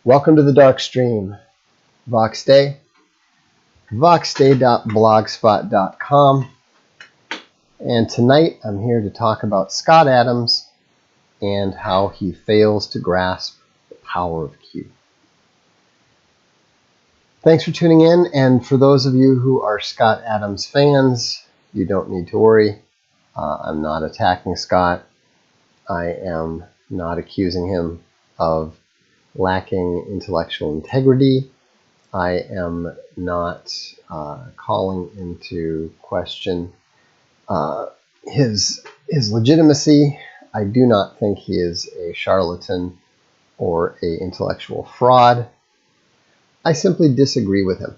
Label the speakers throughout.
Speaker 1: Welcome to the Darkstream. Voxday, voxday.blogspot.com, and tonight I'm here to talk about Scott Adams and how he fails to grasp the power of Q. Thanks for tuning in, and for those of you who are Scott Adams fans, you don't need to worry. I'm not attacking Scott. I am not accusing him of lacking intellectual integrity. I am not calling into question his legitimacy. I do not think he is a charlatan or an intellectual fraud. I simply disagree with him.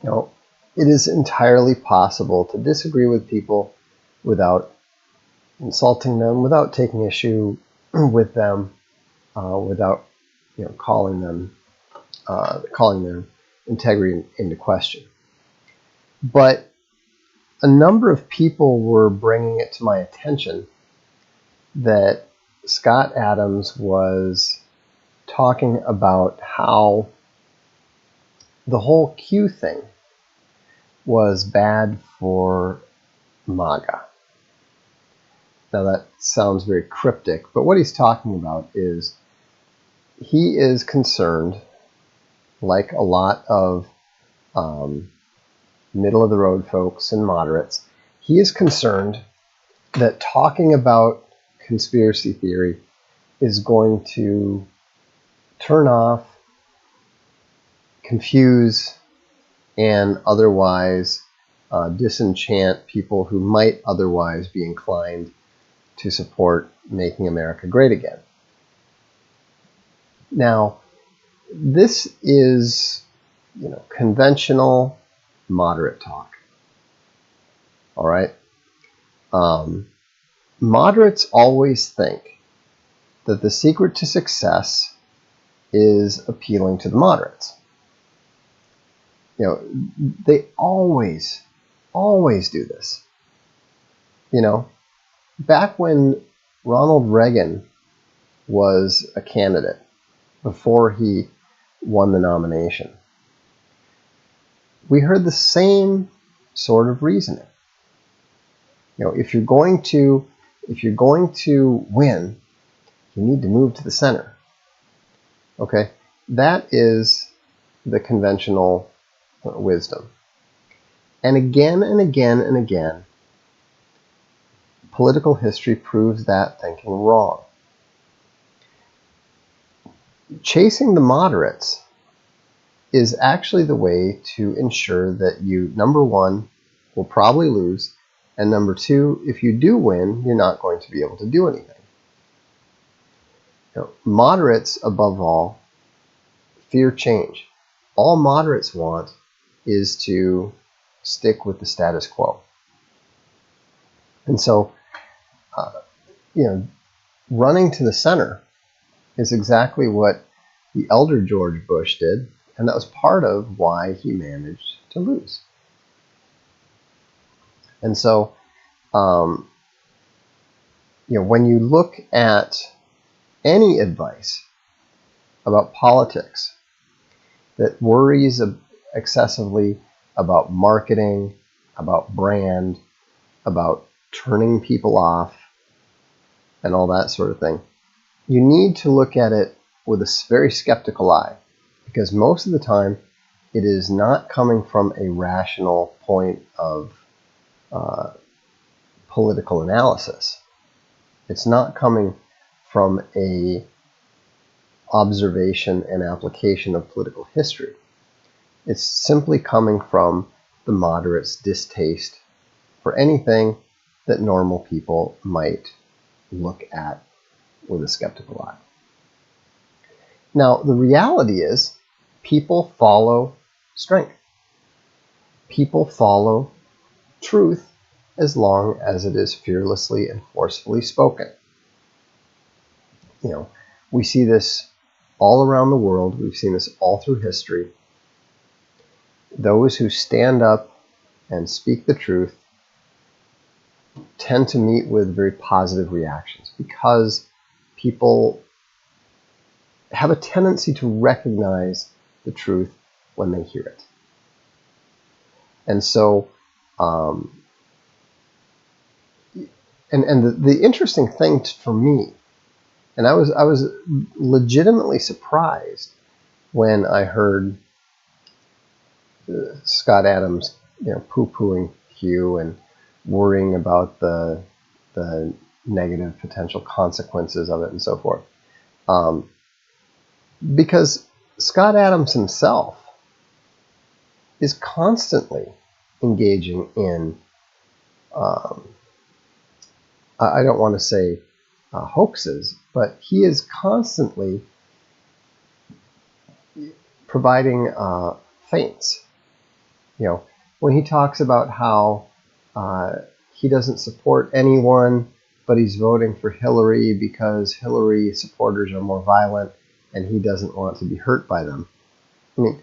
Speaker 1: It is entirely possible to disagree with people without insulting them, without taking issue with them, without calling their integrity into question. But a number of people were bringing it to my attention that Scott Adams was talking about how the whole Q thing was bad for MAGA. Now that sounds very cryptic, but what he's talking about is he is concerned, like a lot of middle-of-the-road folks and moderates, he is concerned that talking about conspiracy theory is going to turn off, confuse, and otherwise disenchant people who might otherwise be inclined to support making America great again. Now, this is, conventional moderate talk. All right. Moderates always think that the secret to success is appealing to the moderates. They always do this. Back when Ronald Reagan was a candidate, before he won the nomination, we heard the same sort of reasoning. If you're going to win, you need to move to the center. Okay, that is the conventional wisdom. And again and again and again, political history proves that thinking wrong. Chasing the moderates is actually the way to ensure that you, number one, will probably lose, and number two, if you do win, you're not going to be able to do anything. Moderates, above all, fear change. All moderates want is to stick with the status quo. And so, running to the center is exactly what the elder George Bush did, and that was part of why he managed to lose. And so, when you look at any advice about politics that worries excessively about marketing, about brand, about turning people off, and all that sort of thing, you need to look at it with a very skeptical eye, because most of the time it is not coming from a rational point of political analysis. It's not coming from a observation and application of political history. It's simply coming from the moderates' distaste for anything that normal people might look at with a skeptical eye. Now, the reality is people follow strength. People follow truth as long as it is fearlessly and forcefully spoken. We see this all around the world. We've seen this all through history. Those who stand up and speak the truth tend to meet with very positive reactions because people have a tendency to recognize the truth when they hear it. And so, the interesting thing for me, and I was legitimately surprised when I heard Scott Adams, poo-pooing Q and worrying about the negative potential consequences of it and so forth. Because Scott Adams himself is constantly engaging in, I don't want to say hoaxes, but he is constantly providing feints. When he talks about how he doesn't support anyone, but he's voting for Hillary because Hillary supporters are more violent and he doesn't want to be hurt by them. I mean,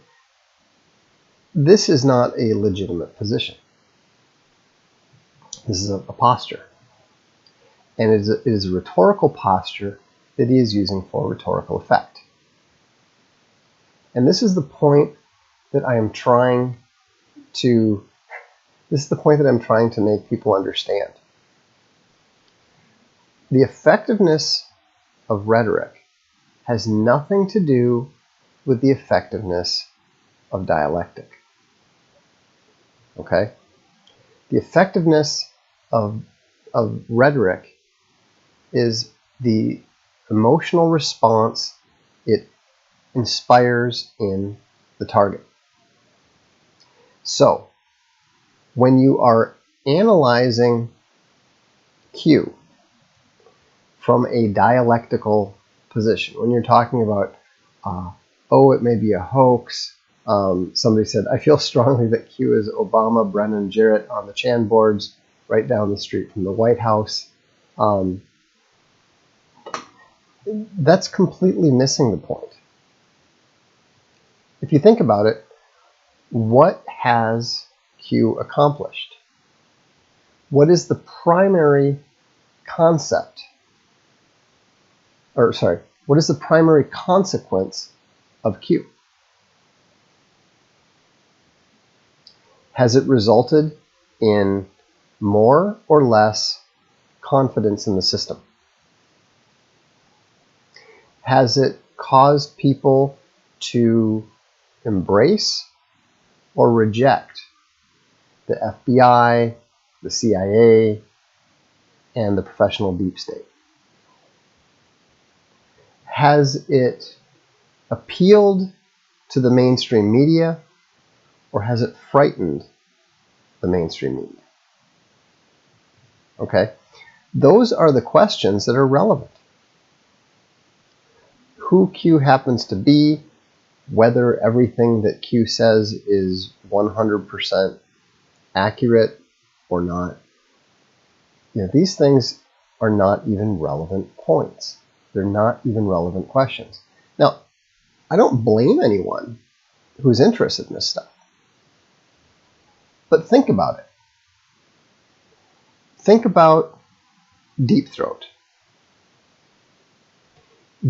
Speaker 1: this is not a legitimate position. This is a posture. And it is a rhetorical posture that he is using for rhetorical effect. And this is the point that I am trying to make people understand. The effectiveness of rhetoric has nothing to do with the effectiveness of dialectic. Okay? The effectiveness of rhetoric is the emotional response it inspires in the target. So, when you are analyzing Q from a dialectical position, when you're talking about, it may be a hoax, somebody said, I feel strongly that Q is Obama, Brennan, Jarrett on the Chan boards right down the street from the White House. That's completely missing the point. If you think about it, what has Q accomplished? What is the primary concept? What is the primary consequence of Q? Has it resulted in more or less confidence in the system? Has it caused people to embrace or reject the FBI, the CIA, and the professional deep state? Has it appealed to the mainstream media, or has it frightened the mainstream media? Okay, those are the questions that are relevant. Who Q happens to be, whether everything that Q says is 100% accurate or not. These things are not even relevant points. They're not even relevant questions. Now, I don't blame anyone who's interested in this stuff. But think about it. Think about Deep Throat.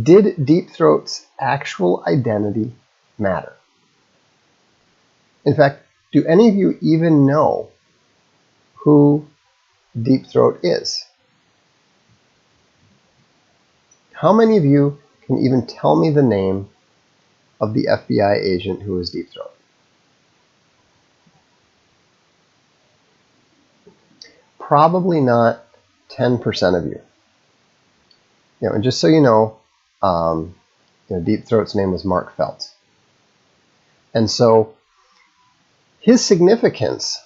Speaker 1: Did Deep Throat's actual identity matter? In fact, do any of you even know who Deep Throat is? How many of you can even tell me the name of the FBI agent who is Deep Throat? Probably not 10% of you. And just so you know, Deep Throat's name was Mark Felt. And so his significance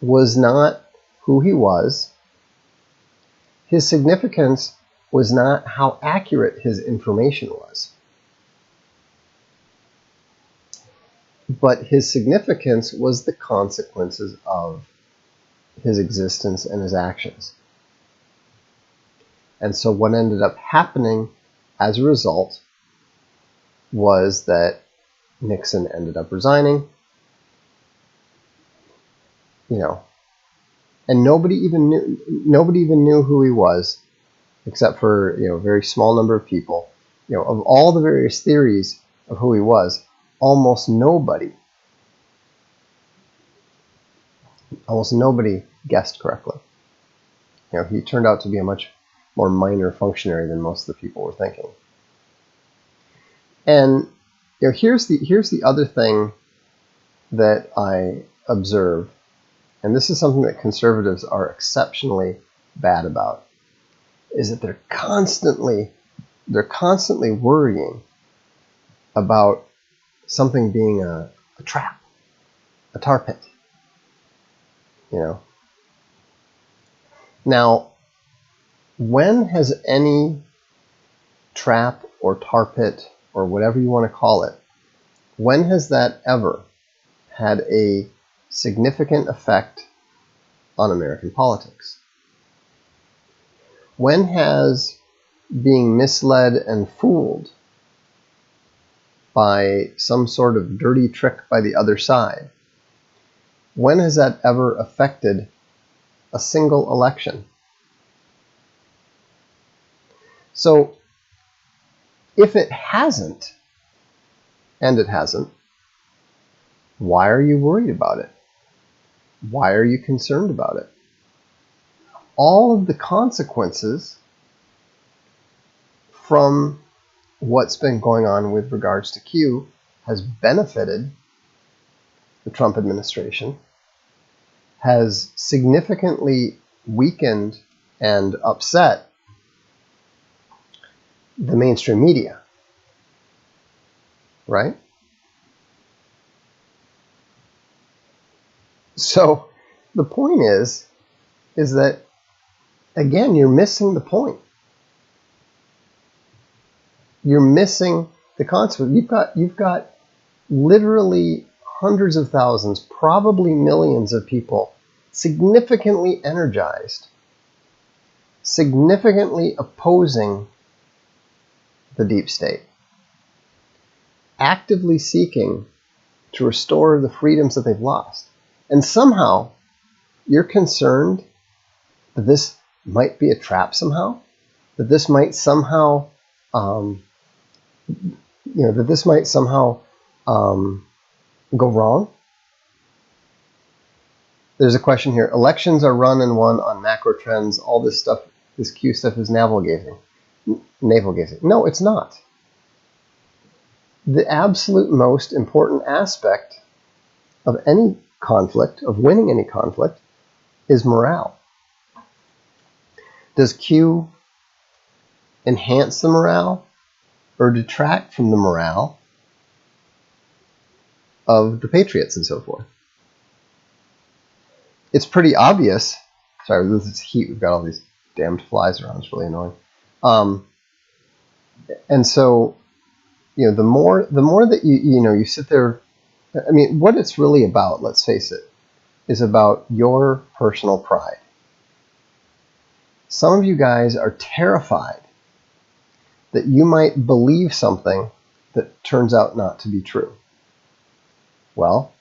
Speaker 1: was not who he was. His significance was not how accurate his information was. But his significance was the consequences of his existence and his actions. And so what ended up happening as a result was that Nixon ended up resigning, and nobody even knew who he was, except for a very small number of people, of all the various theories of who he was, almost nobody guessed correctly. He turned out to be a much more minor functionary than most of the people were thinking. And here's the other thing that I observe, and this is something that conservatives are exceptionally bad about, is that they're constantly worrying about something being a trap, a tar pit. Now, when has any trap or tar pit or whatever you want to call it, when has that ever had a significant effect on American politics? When has being misled and fooled by some sort of dirty trick by the other side, when has that ever affected a single election? So if it hasn't, and it hasn't, why are you worried about it? Why are you concerned about it? All of the consequences from what's been going on with regards to Q has benefited the Trump administration, has significantly weakened and upset the mainstream media, right? So the point is that, again, you're missing the point. You're missing the concept. You've got literally hundreds of thousands, probably millions of people significantly energized, significantly opposing the deep state, actively seeking to restore the freedoms that they've lost. And somehow you're concerned that this might be a trap somehow, that this might somehow go wrong. There's a question here. Elections are run and won on macro trends. All this stuff, this Q stuff, is navel gazing. No, it's not. The absolute most important aspect of any conflict, of winning any conflict, is morale. Does Q enhance the morale or detract from the morale of the patriots and so forth? It's pretty obvious. Sorry, this is heat. We've got all these damned flies around. It's really annoying. And so, the more that you sit there, I mean, what it's really about, let's face it, is about your personal pride. Some of you guys are terrified that you might believe something that turns out not to be true. Well,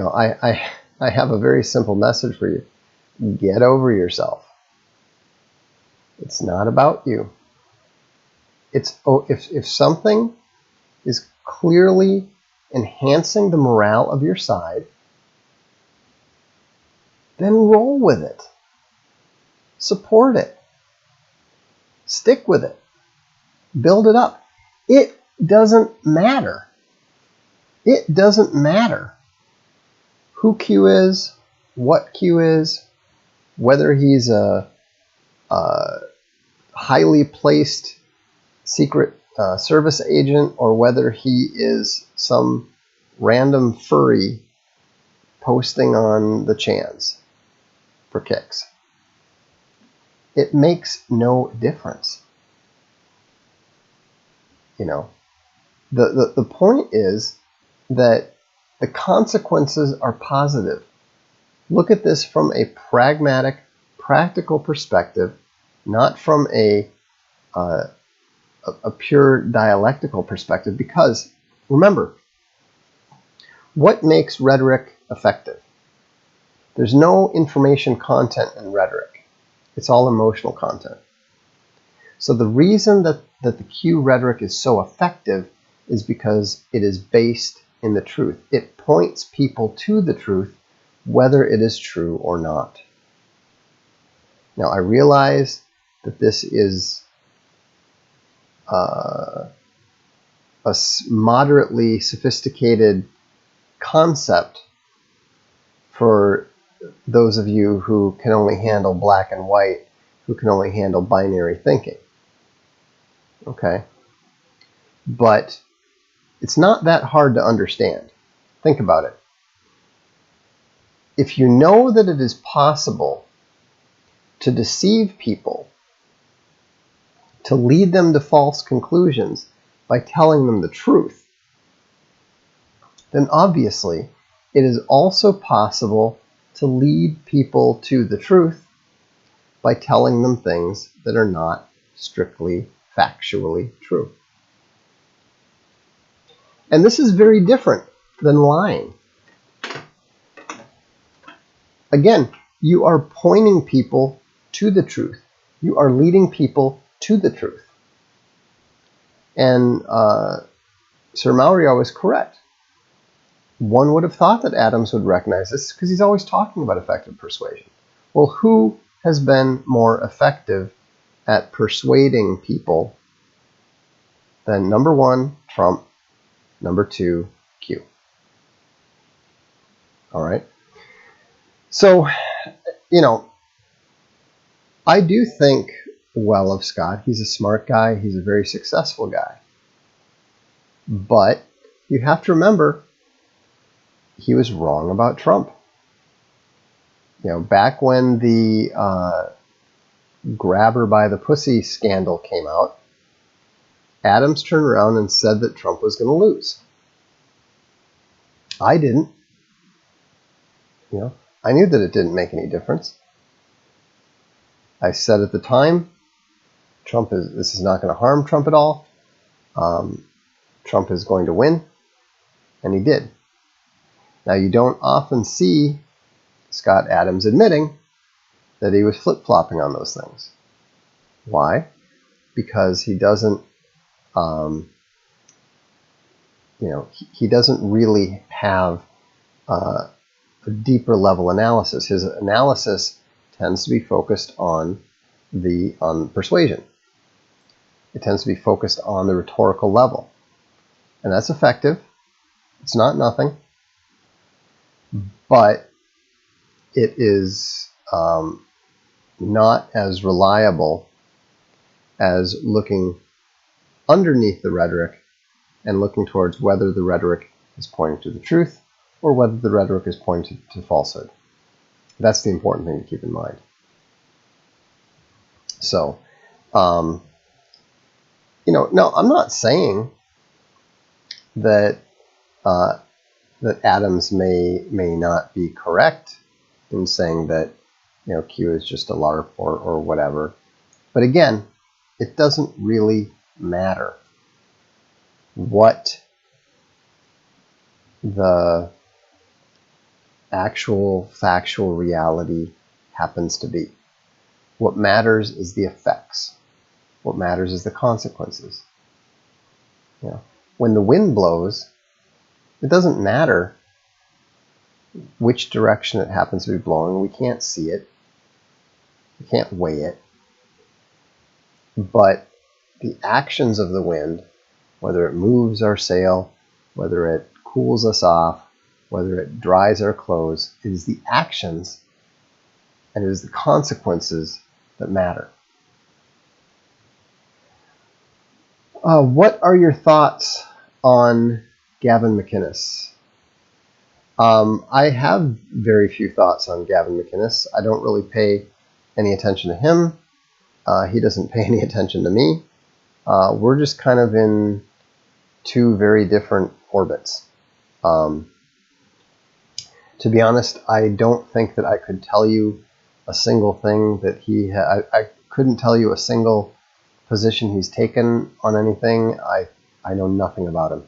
Speaker 1: I have a very simple message for you. Get over yourself. It's not about you. If something is clearly enhancing the morale of your side, then roll with it. Support it. Stick with it. Build it up. It doesn't matter. It doesn't matter who Q is, what Q is, whether he's a highly placed secret service agent or whether he is some random furry posting on the chans for kicks. It makes no difference. The point is that the consequences are positive. Look at this from a pragmatic, practical perspective, not from a pure dialectical perspective, because remember, what makes rhetoric effective? There's no information content in rhetoric. It's all emotional content. So the reason that the Q rhetoric is so effective is because it is based in the truth. It points people to the truth, whether it is true or not. Now, I realize that this is a moderately sophisticated concept for those of you who can only handle black and white, who can only handle binary thinking. Okay? But it's not that hard to understand. Think about it. If you know that it is possible to deceive people, to lead them to false conclusions by telling them the truth, then obviously it is also possible to lead people to the truth by telling them things that are not strictly factually true. And this is very different than lying. Again, you are pointing people to the truth. You are leading people to the truth. And Sir Maurier was correct. One would have thought that Adams would recognize this because he's always talking about effective persuasion. Well, who has been more effective at persuading people than number one, Trump, number two, Q? All right. So, I do think well of Scott. He's a smart guy. He's a very successful guy. But you have to remember, he was wrong about Trump. Back when the grab her by the pussy scandal came out, Adams turned around and said that Trump was going to lose. I didn't. I knew that it didn't make any difference. I said at the time, this is not going to harm Trump at all. Trump is going to win, and he did. Now, you don't often see Scott Adams admitting that he was flip-flopping on those things. Why? Because he doesn't, he doesn't really have a deeper level analysis. His analysis tends to be focused on persuasion. It tends to be focused on the rhetorical level. And that's effective. It's not nothing. But it is not as reliable as looking underneath the rhetoric and looking towards whether the rhetoric is pointing to the truth or whether the rhetoric is pointing to falsehood. That's the important thing to keep in mind. So, no, I'm not saying that that Adams may not be correct in saying that Q is just a LARP or whatever. But again, it doesn't really matter what the actual factual reality happens to be. What matters is the effects. What matters is the consequences. When the wind blows, it doesn't matter which direction it happens to be blowing. We can't see it. We can't weigh it. But the actions of the wind, whether it moves our sail, whether it cools us off, whether it dries our clothes, it is the actions and it is the consequences that matter. What are your thoughts on Gavin McInnes? I have very few thoughts on Gavin McInnes. I don't really pay any attention to him. He doesn't pay any attention to me. We're just kind of in two very different orbits. To be honest, I don't think that I could tell you a single thing that he I couldn't tell you a single position he's taken on anything. I know nothing about him.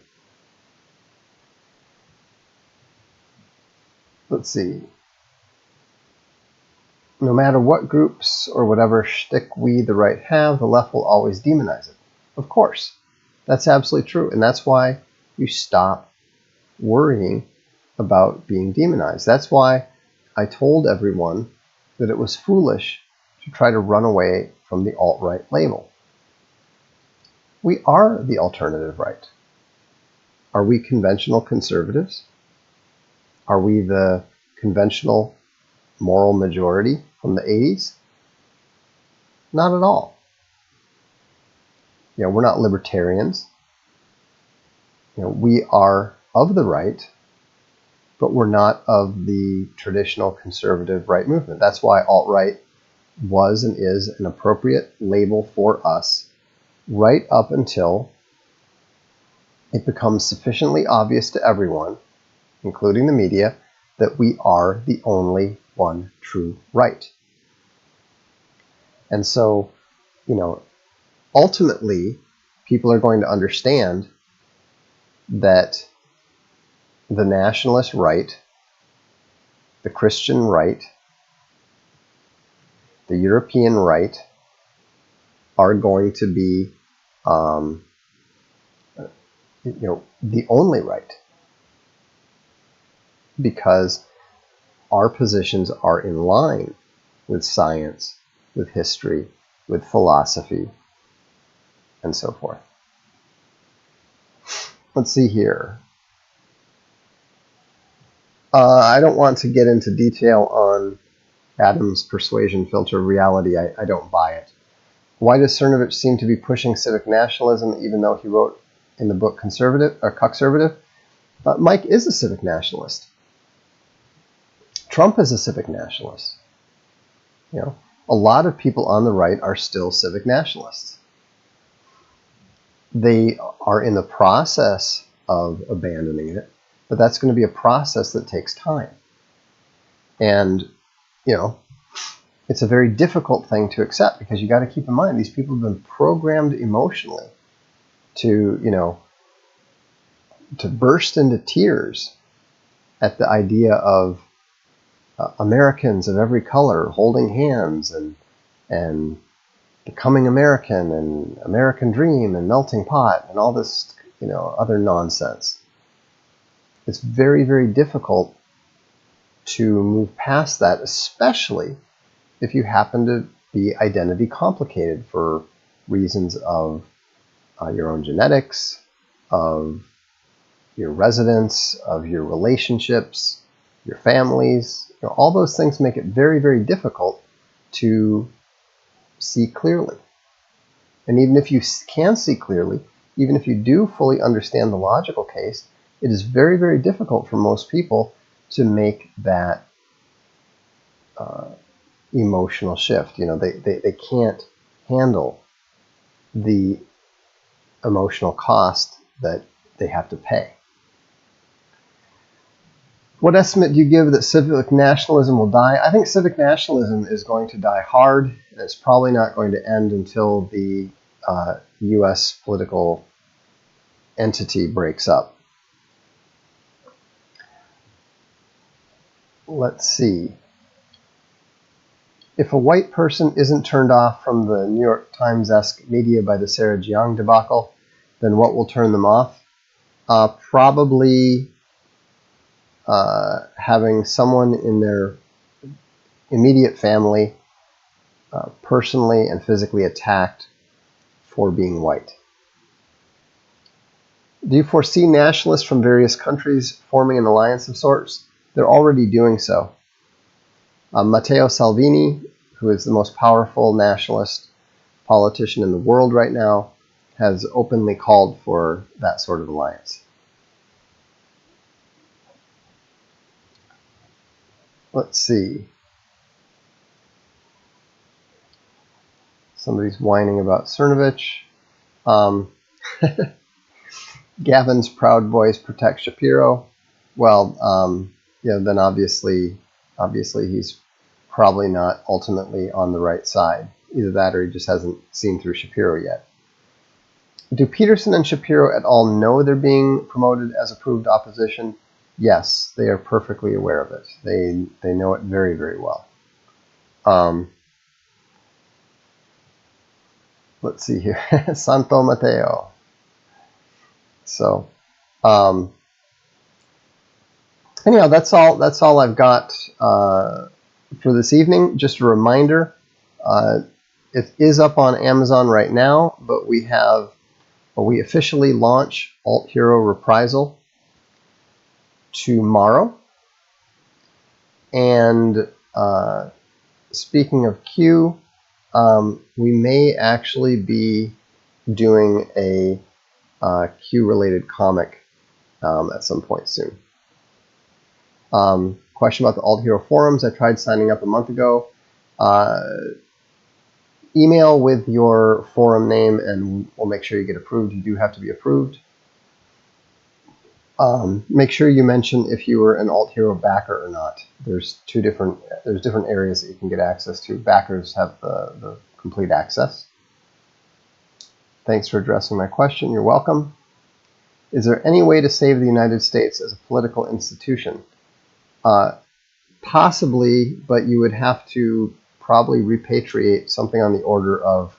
Speaker 1: Let's see. no matter what groups or whatever shtick we, the right, have, the left will always demonize it. Of course. That's absolutely true. And that's why you stop worrying about being demonized. That's why I told everyone that it was foolish to try to run away from the alt-right label. We are the alternative right. Are we conventional conservatives? Are we the conventional moral majority from the 80s? Not at all. We're not libertarians. We are of the right, but we're not of the traditional conservative right movement. That's why alt-right was and is an appropriate label for us right up until it becomes sufficiently obvious to everyone, including the media, that we are the only one true right. And so, ultimately, people are going to understand that the nationalist right, the Christian right, the European right are going to be the only right, because our positions are in line with science, with history, with philosophy, and so forth. Let's see here. I don't want to get into detail on Adams' persuasion filter of reality. I don't buy it. Why does Cernovich seem to be pushing civic nationalism, even though he wrote in the book Cuckservative? Mike is a civic nationalist. Trump is a civic nationalist. A lot of people on the right are still civic nationalists. They are in the process of abandoning it, but that's going to be a process that takes time. And, it's a very difficult thing to accept, because you got to keep in mind these people have been programmed emotionally to burst into tears at the idea of Americans of every color holding hands and becoming American and American dream and melting pot and all this other nonsense. It's very, very difficult to move past that, especially if you happen to be identity complicated for reasons of your own genetics, of your residence, of your relationships, your families. All those things make it very, very difficult to see clearly. And even if you can see clearly, even if you do fully understand the logical case, it is very, very difficult for most people to make that emotional shift. They can't handle the emotional cost that they have to pay. What estimate do you give that civic nationalism will die? I think civic nationalism is going to die hard, and it's probably not going to end until the U.S. political entity breaks up. Let's see. If a white person isn't turned off from the New York Times-esque media by the Sarah Jiang debacle, then what will turn them off? Probably having someone in their immediate family personally and physically attacked for being white. Do you foresee nationalists from various countries forming an alliance of sorts? They're already doing so. Matteo Salvini, who is the most powerful nationalist politician in the world right now, has openly called for that sort of alliance. Let's see. Somebody's whining about Cernovich. Gavin's Proud Boys protect Shapiro. Well, then obviously he's probably not ultimately on the right side. Either that or he just hasn't seen through Shapiro yet. Do Peterson and Shapiro at all know they're being promoted as approved opposition? Yes, they are perfectly aware of it. They know it very, very well. Let's see here. Santo Mateo. So, anyhow, that's all I've got for this evening. Just a reminder, it is up on Amazon right now, but we officially launch Alt Hero Reprisal tomorrow. And speaking of Q, we may actually be doing a Q-related comic at some point soon. Question about the Alt Hero forums. I tried signing up a month ago. Email with your forum name and we'll make sure you get approved. You do have to be approved. Make sure you mention if you were an Alt Hero backer or not. There's different areas that you can get access to. Backers have the complete access. Thanks for addressing my question. You're welcome. Is there any way to save the United States as a political institution? Possibly, but you would have to probably repatriate something on the order of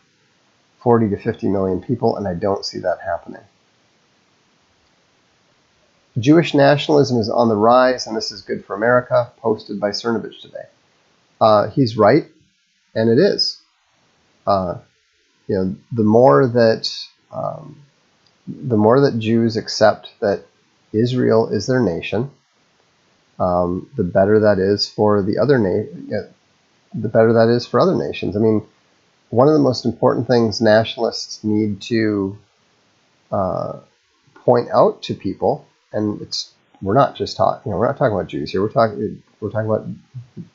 Speaker 1: 40 to 50 million people, and I don't see that happening. Jewish nationalism is on the rise, and this is good for America, posted by Cernovich today. He's right, and it is. The more that Jews accept that Israel is their nation, the better that is for the better that is for other nations. I mean, one of the most important things nationalists need to point out to people, and we're not talking about Jews here. We're talking about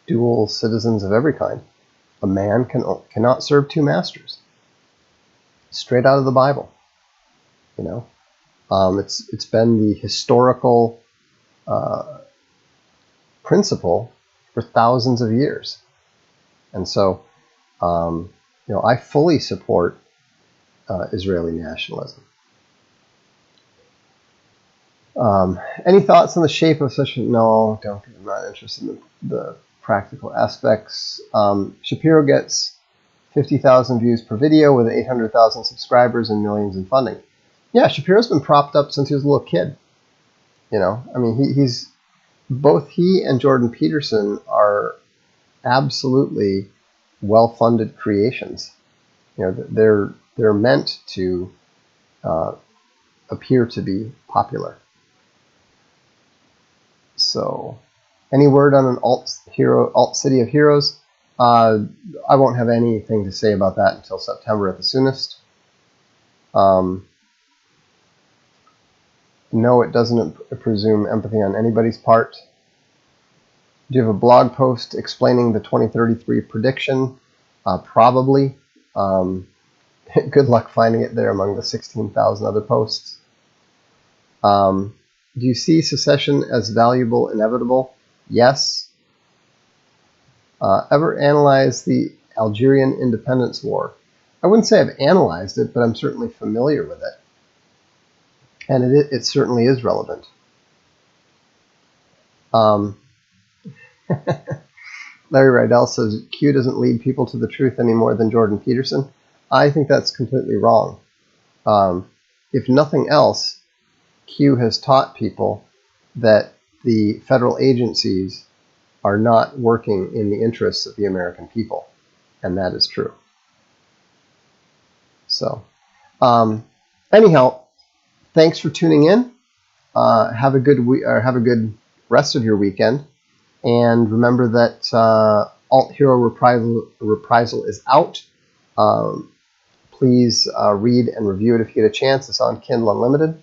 Speaker 1: dual citizens of every kind. A man cannot serve two masters. Straight out of the Bible. It's been the historical principle for thousands of years. And so, I fully support Israeli nationalism. Any thoughts on the shape of such no, don't. I'm not interested in the practical aspects. Shapiro gets 50,000 views per video with 800,000 subscribers and millions in funding. Yeah, Shapiro's been propped up since he was a little kid. I mean, he's both he and Jordan Peterson are absolutely well-funded creations. They're meant to appear to be popular. So, any word on an alt City of Heroes? I won't have anything to say about that until September at the soonest. No, it doesn't presume empathy on anybody's part. Do you have a blog post explaining the 2033 prediction? Probably. Good luck finding it there among the 16,000 other posts. Do you see secession as valuable, inevitable? Yes. Ever analyze the Algerian independence war? I wouldn't say I've analyzed it, but I'm certainly familiar with it. And it certainly is relevant. Larry Rydell says, Q doesn't lead people to the truth any more than Jordan Peterson. I think that's completely wrong. If nothing else, Q has taught people that the federal agencies are not working in the interests of the American people. And that is true. So, anyhow, thanks for tuning in. Have a good rest of your weekend. And remember that Alt Hero Reprisal is out. Please read and review it if you get a chance. It's on Kindle Unlimited.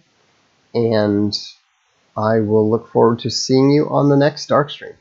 Speaker 1: And I will look forward to seeing you on the next Darkstream.